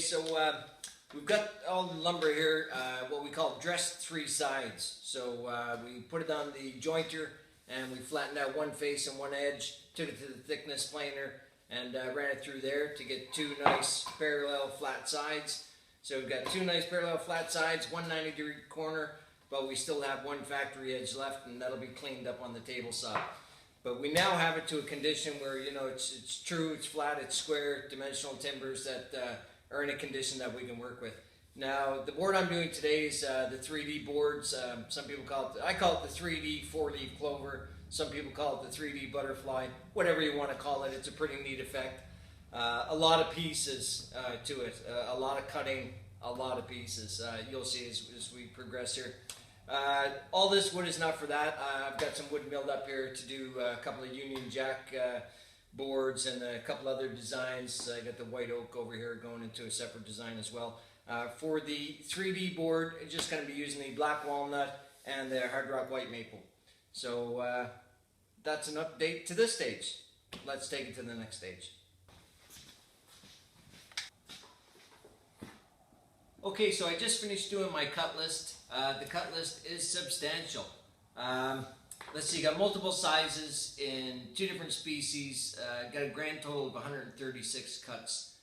so we've got all the lumber here, what we call dressed three sides. So we put it on the jointer and we flattened out one face and one edge, took it to the thickness planer and ran it through there to get two nice parallel flat sides. So we've got two nice parallel flat sides, one 90-degree corner, but we still have one factory edge left, and that'll be cleaned up on the table saw. But we now have it to a condition where, you know, it's true, it's flat, it's square, dimensional timbers that are in a condition that we can work with. Now, the board I'm doing today is the 3D boards. Some people call it, I call it the 3D four-leaf clover. Some people call it the 3D butterfly. Whatever you want to call it, it's a pretty neat effect. A lot of pieces to it, a lot of cutting, a lot of pieces. You'll see as we progress here. All this wood is not for that. I've got some wood milled up here to do a couple of Union Jack boards and a couple other designs. I got the white oak over here going into a separate design as well. For the 3D board, it's just going to be using the black walnut and the hard rock white maple. So that's an update to this stage. Let's take it to the next stage. Okay, so I just finished doing my cut list. The cut list is substantial. Let's see, got multiple sizes in two different species. Got a grand total of 136 cuts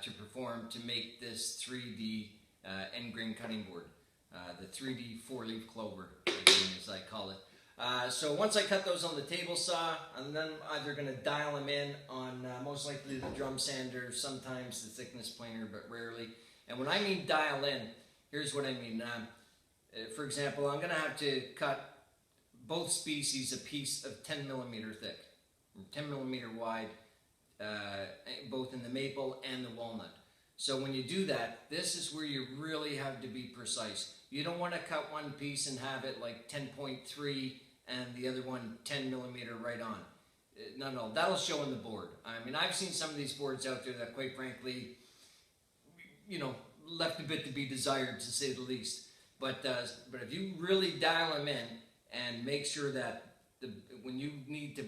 to perform to make this 3D end grain cutting board. The 3D four-leaf clover, as I call it. So once I cut those on the table saw, I'm then either going to dial them in on most likely the drum sander, sometimes the thickness planer, but rarely. And when I mean dial in, here's what I mean. For example, I'm going to have to cut both species a piece of 10 millimeter thick, 10 millimeter wide, both in the maple and the walnut. So when you do that, this is where you really have to be precise. You don't want to cut one piece and have it like 10.3 and the other one 10 millimeter right on. No, that'll show in the board. I mean, I've seen some of these boards out there that, quite frankly, you know, left a bit to be desired, to say the least. But if you really dial them in and make sure that when you need to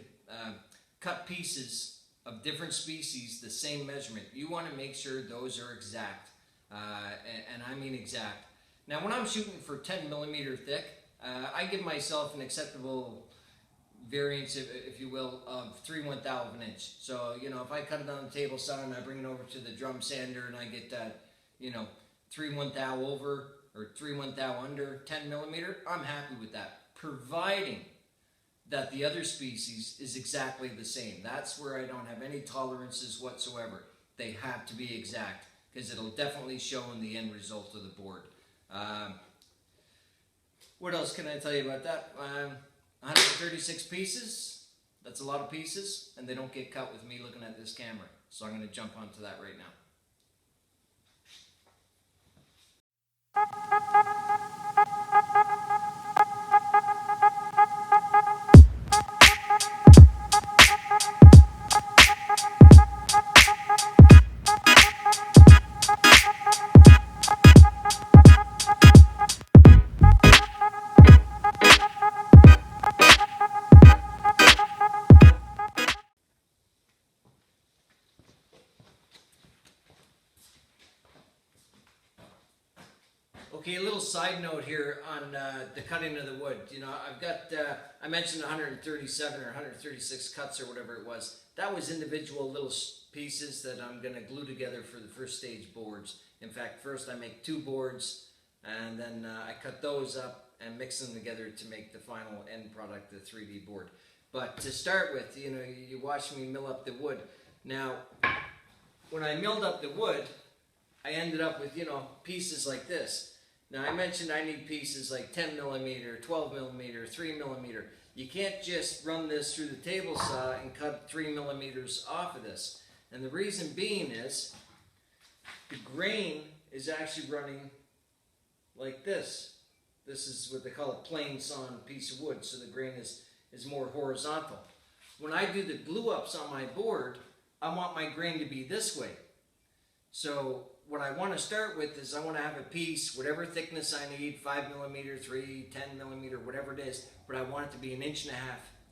cut pieces of different species, the same measurement, you want to make sure those are exact, and I mean exact. Now, when I'm shooting for 10 millimeter thick, I give myself an acceptable variance, if you will, of 3/1,000 of an inch. So, you know, if I cut it on the table saw and I bring it over to the drum sander and I get that, you know, 3/1,000 over or 3/1,000 under 10 millimeter, I'm happy with that, providing that the other species is exactly the same. That's where I don't have any tolerances whatsoever. They have to be exact, because it'll definitely show in the end result of the board. What else can I tell you about that? 136 pieces, that's a lot of pieces, and they don't get cut with me looking at this camera. So I'm going to jump onto that right now. Okay, a little side note here on the cutting of the wood. You know, I've got, I mentioned 137 or 136 cuts or whatever it was. That was individual little pieces that I'm going to glue together for the first stage boards. In fact, first I make two boards, and then I cut those up and mix them together to make the final end product, the 3D board. But to start with, you know, you watch me mill up the wood. Now, when I milled up the wood, I ended up with, you know, pieces like this. Now, I mentioned I need pieces like 10 millimeter, 12 millimeter, 3 millimeter. You can't just run this through the table saw and cut 3 millimeters off of this. And the reason being is the grain is actually running like this. This is what they call a plain sawn piece of wood, so the grain is more horizontal. When I do the glue ups on my board, I want my grain to be this way. So what I want to start with is I want to have a piece, whatever thickness I need, 5 millimeter, 3, 10 millimeter, whatever it is, but I want it to be 1.5 inches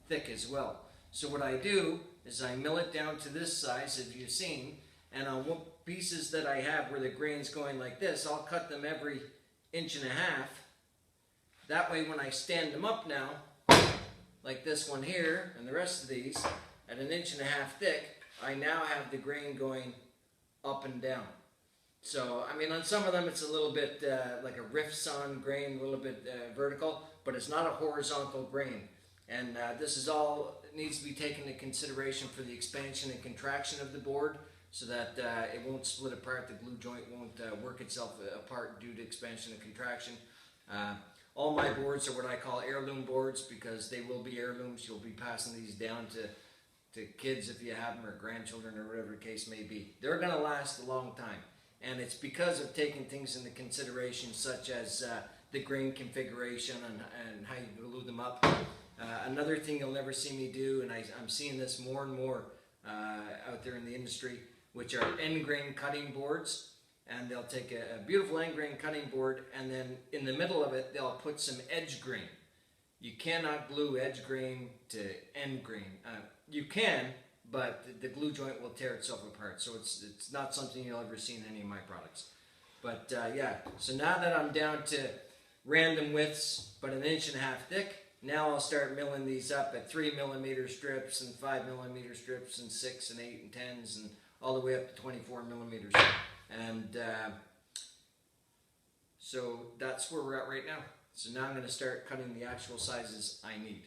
thick as well. So what I do is I mill it down to this size, as you've seen, and I'll pieces that I have where the grain's going like this, I'll cut them every 1.5 inches. That way when I stand them up now, like this one here and the rest of these, at 1.5 inches thick, I now have the grain going up and down. So, I mean, on some of them it's a little bit like a rift-sawn grain, a little bit vertical, but it's not a horizontal grain. And this is all needs to be taken into consideration for the expansion and contraction of the board, so that it won't split apart, the glue joint won't work itself apart due to expansion and contraction. All my boards are what I call heirloom boards, because they will be heirlooms. You'll be passing these down to kids if you have them, or grandchildren, or whatever the case may be. They're going to last a long time. And it's because of taking things into consideration, such as the grain configuration and how you glue them up. Another thing you'll never see me do, and I'm seeing this more and more out there in the industry, which are end grain cutting boards. And they'll take a beautiful end grain cutting board, and then in the middle of it they'll put some edge grain. You cannot glue edge grain to end grain. You can, but the glue joint will tear itself apart. So it's not something you'll ever see in any of my products. But yeah, so now that I'm down to random widths, but 1.5 inches thick, now I'll start milling these up at 3mm strips and 5mm strips and 6 and 8 and 10s and all the way up to 24mm. And so that's where we're at right now. So now I'm going to start cutting the actual sizes I need.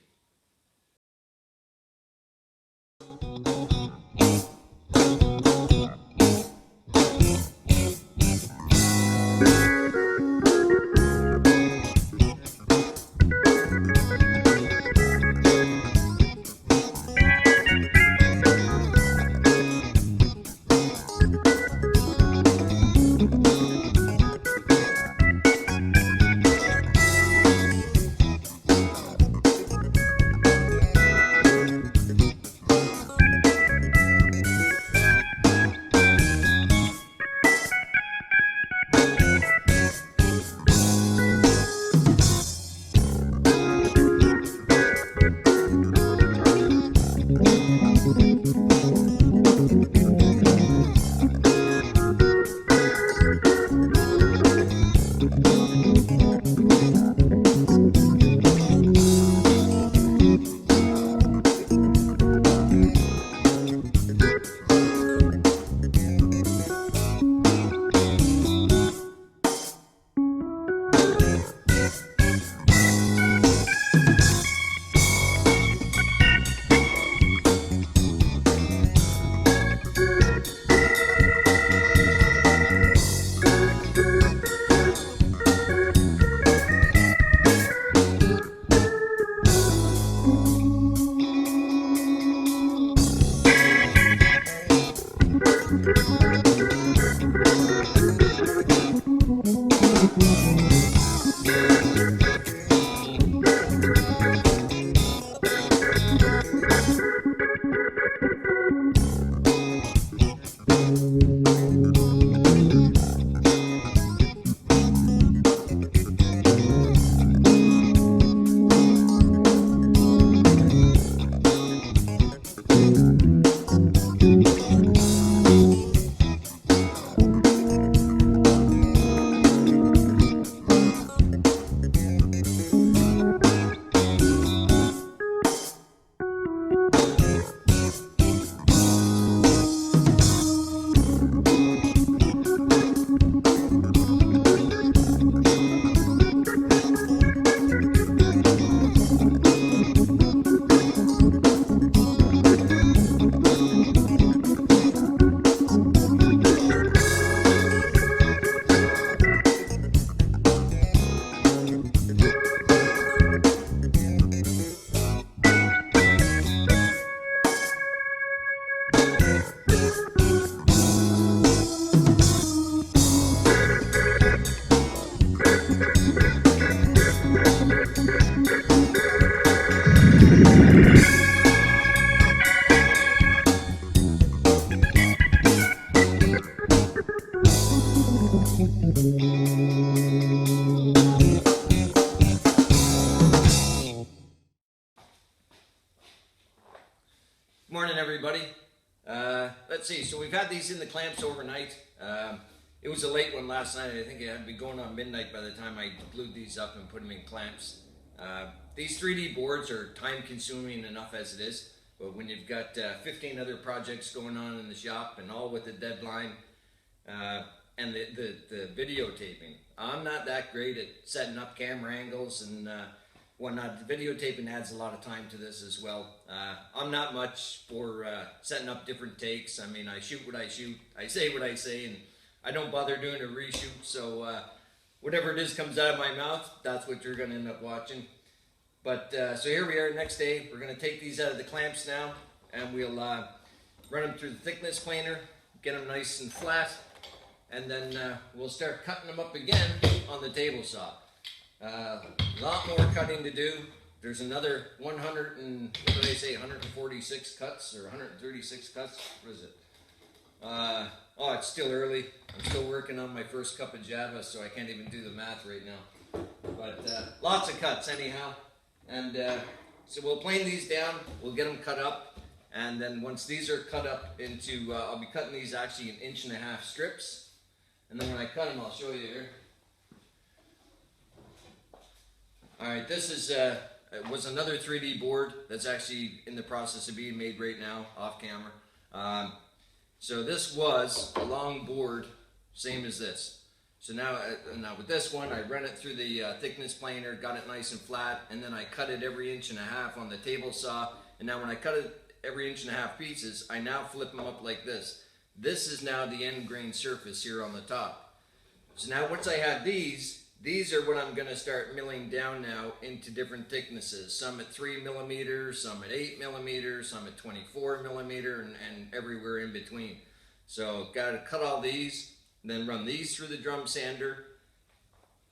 let's see. So we've had these in the clamps overnight. It was a late one last night. I think it had to be going on midnight by the time I glued these up and put them in clamps. These 3D boards are time consuming enough as it is, but when you've got 15 other projects going on in the shop and all with a deadline, and the videotaping, I'm not that great at setting up camera angles and whatnot. The videotaping adds a lot of time to this as well. I'm not much for setting up different takes. I mean, I shoot what I shoot, I say what I say, and I don't bother doing a reshoot, so whatever it is comes out of my mouth, that's what you're going to end up watching. But so here we are, next day. We're going to take these out of the clamps now, and we'll run them through the thickness planer, get them nice and flat, and then we'll start cutting them up again on the table saw. A lot more cutting to do. There's another 146 cuts or 136 cuts. What is it? Oh, it's still early. I'm still working on my first cup of Java, so I can't even do the math right now. But lots of cuts anyhow. And so we'll plane these down. We'll get them cut up. And then once these are cut up into, I'll be cutting these actually in 1.5 inch strips. And then when I cut them, I'll show you here. All right, this is was another 3D board that's actually in the process of being made right now, off camera. So this was a long board, same as this. So now with this one, I run it through the thickness planer, got it nice and flat, and then I cut it every 1.5 inches on the table saw. And now when I cut it every 1.5 inch pieces, I now flip them up like this. This is now the end grain surface here on the top. So now once I have these are what I'm going to start milling down now into different thicknesses. Some at 3 millimeters, some at 8 millimeters, some at 24 millimeter, and everywhere in between. So got to cut all these, and then run these through the drum sander.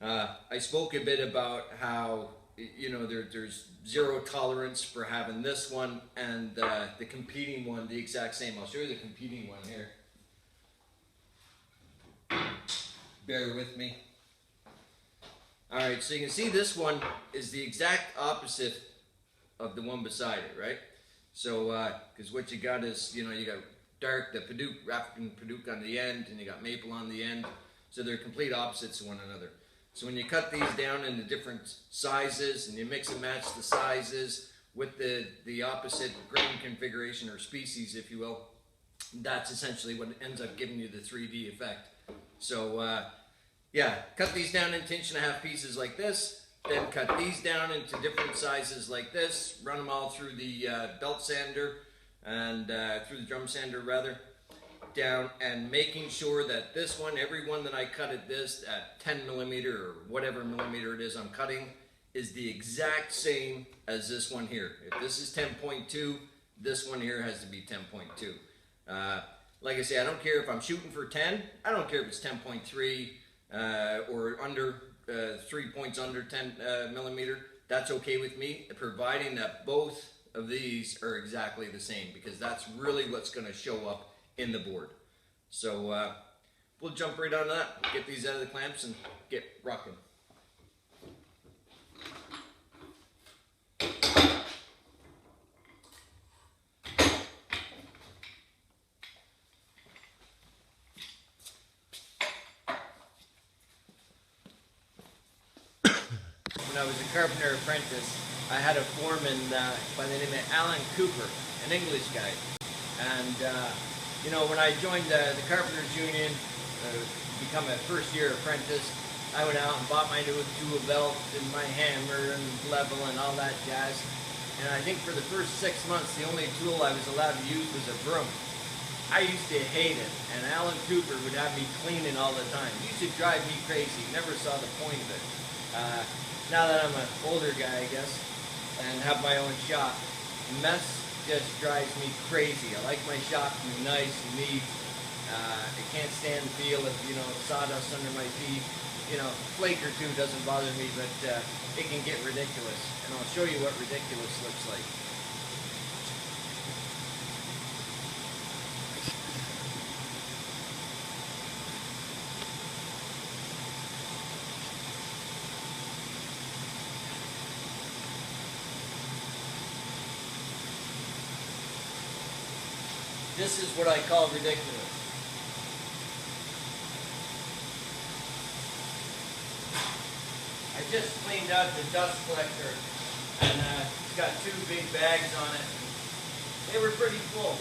I spoke a bit about how, you know, there's zero tolerance for having this one and the competing one the exact same. I'll show you the competing one here. Bear with me. Alright, so you can see this one is the exact opposite of the one beside it, right? So, because what you got is, you know, you got dark, the Padauk, African Padauk on the end, and you got maple on the end. So they're complete opposites of one another. So when you cut these down into different sizes, and you mix and match the sizes with the opposite grain configuration or species, if you will, that's essentially what ends up giving you the 3D effect. So, yeah, cut these down into 1.5 inch pieces like this, then cut these down into different sizes like this, run them all through the belt sander, and through the drum sander rather, down, and making sure that this one, every one that I cut at this, at 10 millimeter or whatever millimeter it is I'm cutting, is the exact same as this one here. If this is 10.2, this one here has to be 10.2. Like I say, I don't care if I'm shooting for 10, I don't care if it's 10.3, or under 3 points under 10 millimeter. That's okay with me, providing that both of these are exactly the same, because that's really what's going to show up in the board. So we'll jump right on that, get these out of the clamps and get rocking. When I was a carpenter apprentice, I had a foreman by the name of Alan Cooper, an English guy. And, you know, when I joined the Carpenters Union, become a first-year apprentice, I went out and bought my new tool belt and my hammer and level and all that jazz. And I think for the first 6 months, the only tool I was allowed to use was a broom. I used to hate it, and Alan Cooper would have me cleaning all the time. It used to drive me crazy. Never saw the point of it. Now that I'm an older guy, I guess, and have my own shop, mess just drives me crazy. I like my shop to be nice and neat. I can't stand the feel of, you know, sawdust under my feet. You know, flake or two doesn't bother me, but it can get ridiculous. And I'll show you what ridiculous looks like. This is what I call ridiculous. I just cleaned out the dust collector, and it's got 2 big bags on it. They were pretty full.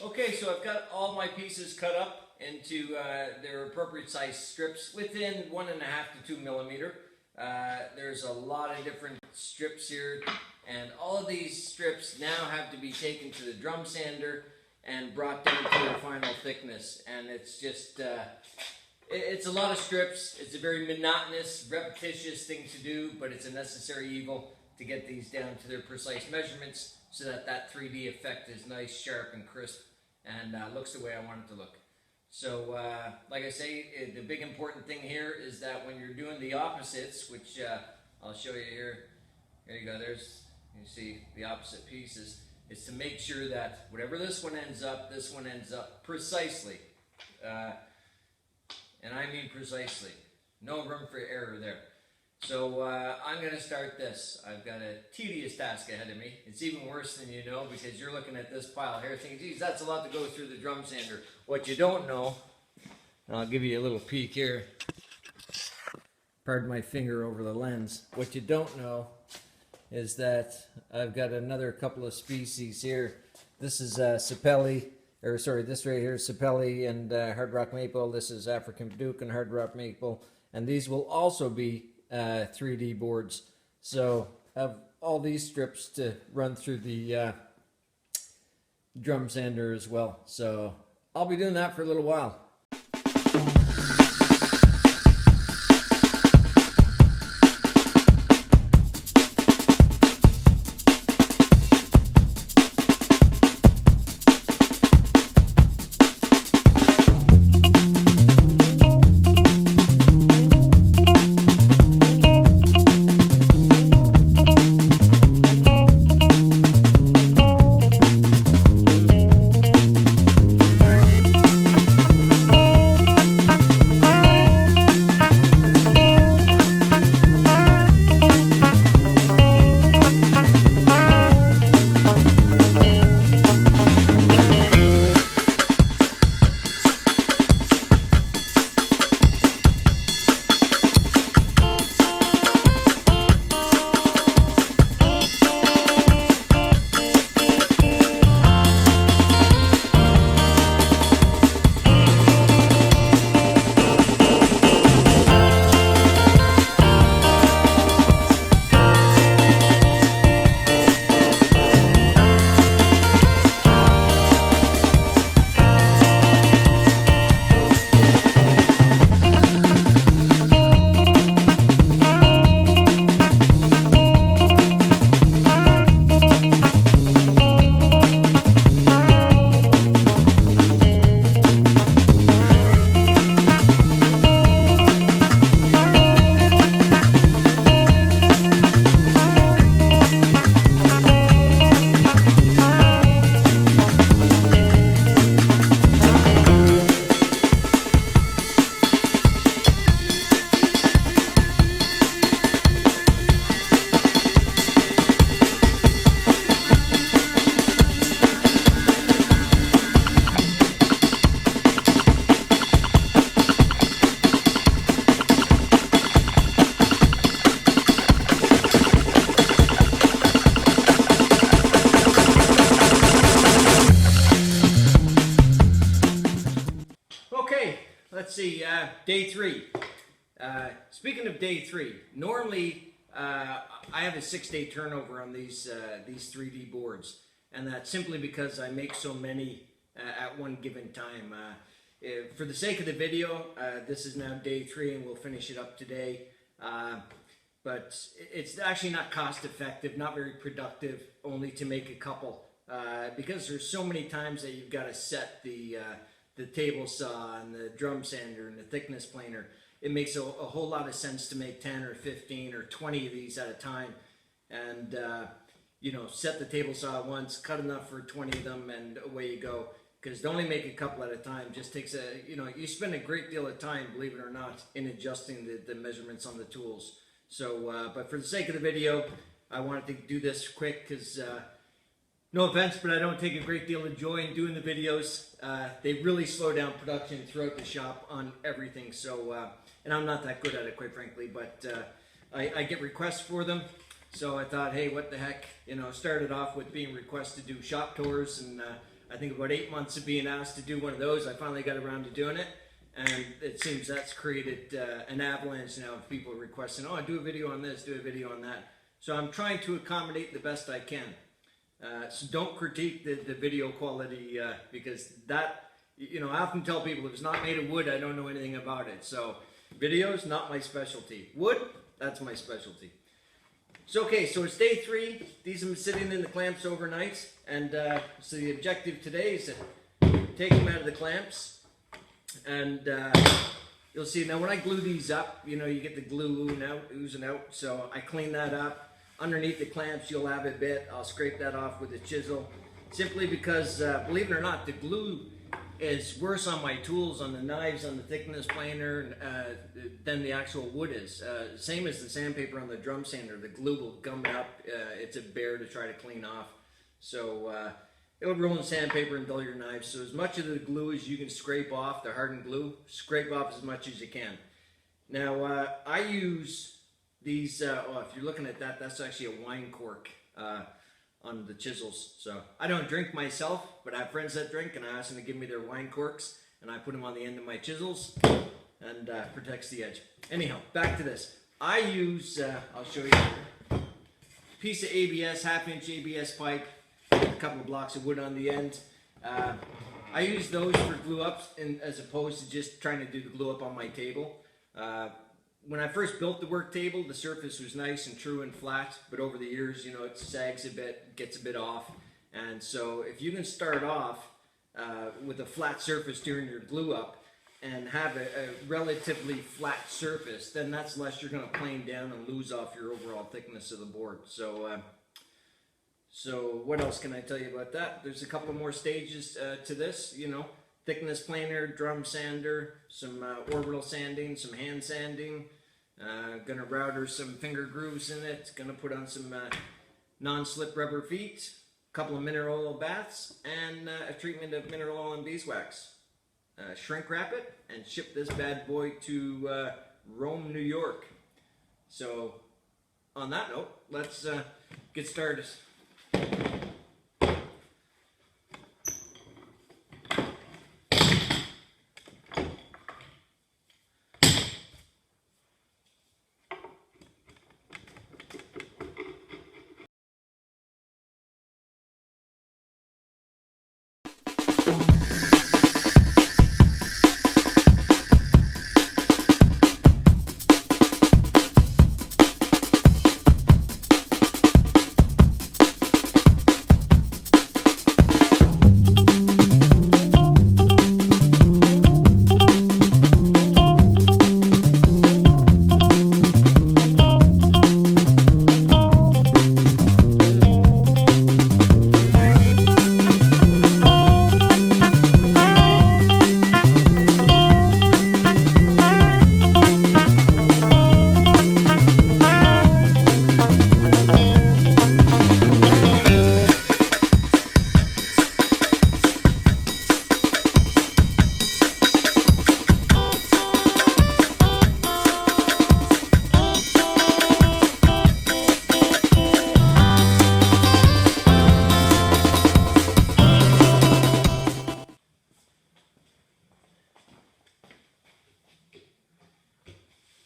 Okay, so I've got all my pieces cut up into their appropriate size strips within 1.5 to 2 millimeter. There's a lot of different strips here, and all of these strips now have to be taken to the drum sander and brought down to their final thickness. And it's just, it's a lot of strips. It's a very monotonous, repetitious thing to do, but it's a necessary evil to get these down to their precise measurements so that that 3D effect is nice, sharp, and crisp, and looks the way I want it to look. So, like I say, the big important thing here is that when you're doing the opposites, which I'll show you here. There you go. There's, you see the opposite pieces. Is to make sure that whatever this one ends up precisely. And I mean precisely. No room for error there. So I'm going to start this. I've got a tedious task ahead of me. It's even worse than you know, because you're looking at this pile here thinking, geez, that's a lot to go through the drum sander. What you don't know, and I'll give you a little peek here. Pardon my finger over the lens. What you don't know is that I've got another couple of species here. This is Sapelli, or sorry, this right here is Sapelli and Hard Rock Maple. This is African Duke and Hard Rock Maple. And these will also be 3D boards. So I have all these strips to run through the drum sander as well. So I'll be doing that for a little while. see, day 3. Speaking of day 3, normally I have a 6-day turnover on these 3D boards, and that's simply because I make so many at one given time. For the sake of the video, this is now day 3 and we'll finish it up today. But it's actually not cost effective, not very productive, only to make a couple. Because there's so many times that you've got to set the table saw and the drum sander and the thickness planer. It makes a whole lot of sense to make 10 or 15 or 20 of these at a time, and you know, set the table saw once, cut enough for 20 of them, and away you go. Because to only make a couple at a time just takes you spend a great deal of time, believe it or not, in adjusting the measurements on the tools. So, but for the sake of the video, I wanted to do this quick because, no offense, but I don't take a great deal of joy in doing the videos. They really slow down production throughout the shop on everything. So, and I'm not that good at it, quite frankly, but I get requests for them. So I thought, hey, what the heck, started off with being requested to do shop tours, and I think about 8 months of being asked to do one of those, I finally got around to doing it. And it seems that's created an avalanche now of people requesting, oh, do a video on this, do a video on that. So I'm trying to accommodate the best I can. So don't critique the video quality because that, I often tell people if it's not made of wood, I don't know anything about it. So videos, not my specialty. Wood, that's my specialty. So okay, so it's day 3. These have been sitting in the clamps overnight. And so the objective today is to take them out of the clamps. And you'll see, now when I glue these up, you get the glue oozing out. So I clean that up. Underneath the clamps, you'll have a bit. I'll scrape that off with a chisel. Simply because, believe it or not, the glue is worse on my tools, on the knives, on the thickness planer, than the actual wood is. Same as the sandpaper on the drum sander. The glue will gum it up. It's a bear to try to clean off. So it'll ruin sandpaper and dull your knives. So as much of the glue as you can scrape off, the hardened glue, scrape off as much as you can. Now, I use these, if you're looking at that, that's actually a wine cork on the chisels. So I don't drink myself, but I have friends that drink, and I ask them to give me their wine corks, and I put them on the end of my chisels, and protects the edge. Anyhow, back to this. I use, I'll show you a piece of ABS, 1/2-inch ABS pipe, a couple of blocks of wood on the end. I use those for glue ups, as opposed to just trying to do the glue up on my table. When I first built the work table, the surface was nice and true and flat, but over the years, it sags a bit, gets a bit off. And so if you can start off with a flat surface during your glue up and have a relatively flat surface, then that's less you're going to plane down and lose off your overall thickness of the board. So, so what else can I tell you about that? There's a couple more stages to this, thickness planer, drum sander, some orbital sanding, some hand sanding. Gonna router some finger grooves in it. Gonna put on some non-slip rubber feet, a couple of mineral oil baths, and a treatment of mineral oil and beeswax. Shrink wrap it and ship this bad boy to Rome, New York. So on that note, let's get started.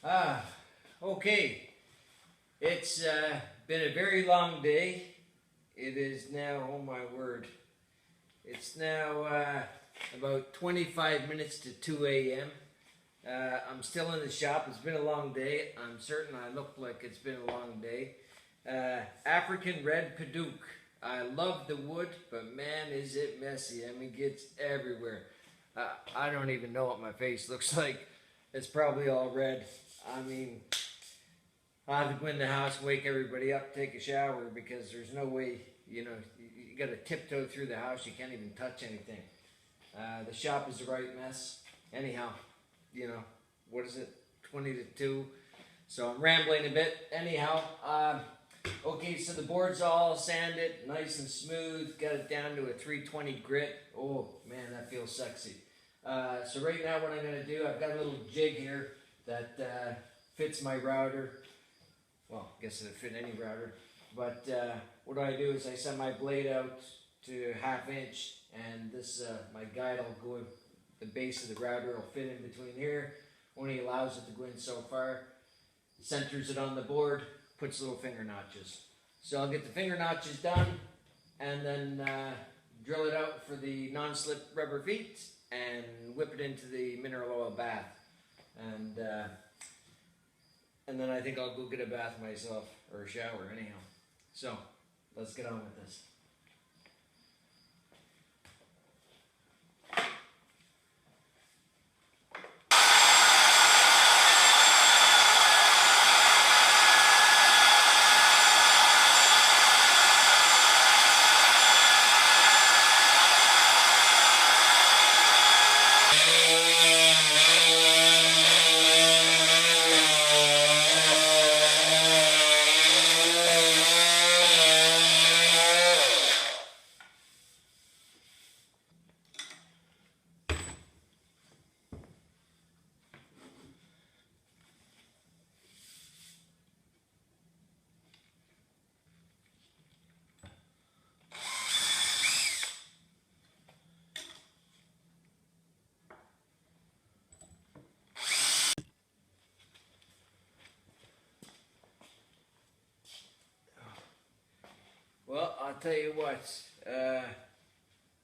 Ah, okay. It's been a very long day. It is now, oh my word, it's now about 25 minutes to 2 a.m. I'm still in the shop. It's been a long day. I'm certain I look like it's been a long day. African red padauk. I love the wood, but man, is it messy. I mean, it gets everywhere. I don't even know what my face looks like. It's probably all red. I mean, I have to go in the house and wake everybody up, take a shower, because there's no way, you got to tiptoe through the house. You can't even touch anything. The shop is a right mess. Anyhow, what is it, 20 to 2? So I'm rambling a bit. Anyhow, okay, so the board's all sanded, nice and smooth. Got it down to a 320 grit. Oh, man, that feels sexy. So right now what I'm going to do, I've got a little jig here that fits my router. Well, I guess it'll fit any router. But what I do is I send my blade out to 1/2 inch, and this my guide will go in the base of the router. Will fit in between here. Only allows it to go in so far. Centers it on the board. Puts little finger notches. So I'll get the finger notches done, and then drill it out for the non-slip rubber feet, and whip it into the mineral oil bath. And then I think I'll go get a bath myself, or a shower anyhow. So, let's get on with this. Well, I'll tell you what,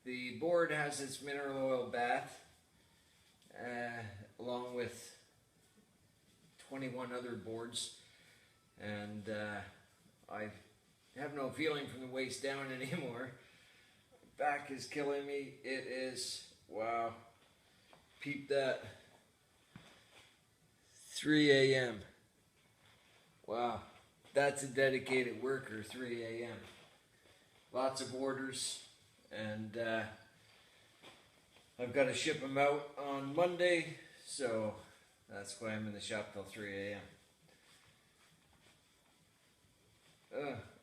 the board has its mineral oil bath, along with 21 other boards, and I have no feeling from the waist down anymore. Back is killing me. It is, wow, peep that, 3 a.m. Wow, that's a dedicated worker, 3 a.m. Lots of orders, and I've got to ship them out on Monday, so that's why I'm in the shop till 3 a.m.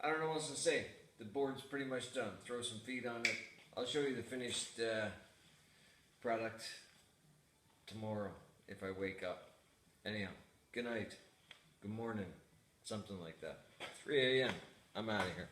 I don't know what else to say. The board's pretty much done. Throw some feet on it. I'll show you the finished product tomorrow if I wake up. Anyhow, good night, good morning, something like that. 3 a.m. I'm out of here.